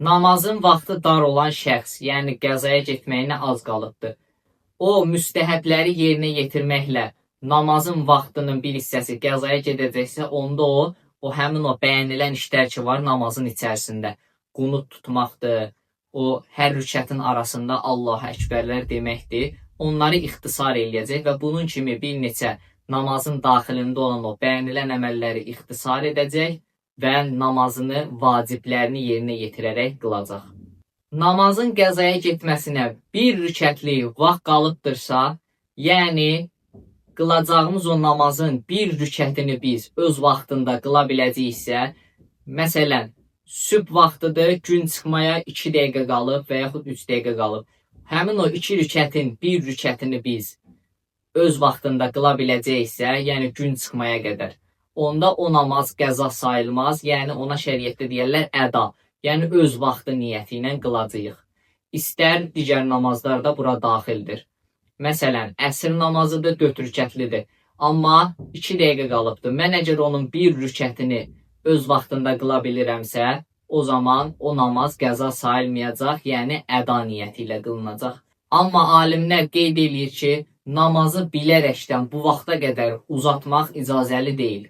Namazın vaxtı dar olan şəxs, yəni qəzaya getməyinə az qalıbdır. O, müstəhəbləri yerinə yetirməklə namazın vaxtının bir hissəsi qəzaya gedəcəksə, onda o həmin o bəyənilən işlər ki var namazın içərisində, qunut tutmaqdır, o hər rükətin arasında Allahu Əkbərlər deməkdir, onları ixtisar eləyəcək və bunun kimi bir neçə namazın daxilində olan o bəyənilən əməlləri ixtisar edəcək və namazını, vaciblərini yerinə yetirərək qılacaq. Namazın qəzaya getməsinə bir rükətlik vaxt qalıbdırsa, yəni qılacağımız o namazın bir rükətini biz öz vaxtında qıla biləcəyiksə, məsələn, sübh vaxtıdır, gün çıxmaya 2 dəqiqə qalıb və yaxud 3 dəqiqə qalıb. Həmin o 2 rükətin bir rükətini biz öz vaxtında qıla biləcəksə, yəni gün çıxmaya qədər, onda o namaz qəza sayılmaz, yəni ona şəriətdə deyərlər əda, yəni öz vaxtı niyyəti ilə qılacağıq. İstər digər namazlar da bura daxildir. Məsələn, əsr namazıdır, 4 rükətlidir, amma 2 dəqiqə qalıbdır. Mən əgər onun bir rükətini öz vaxtında qıla bilirəmsə, o zaman o namaz qəza sayılmayacaq, yəni əda niyyəti ilə qılınacaq. Amma alimlər qeyd edir ki, namazı bilərəkdən bu vaxta qədər uzatmaq icazəli deyil.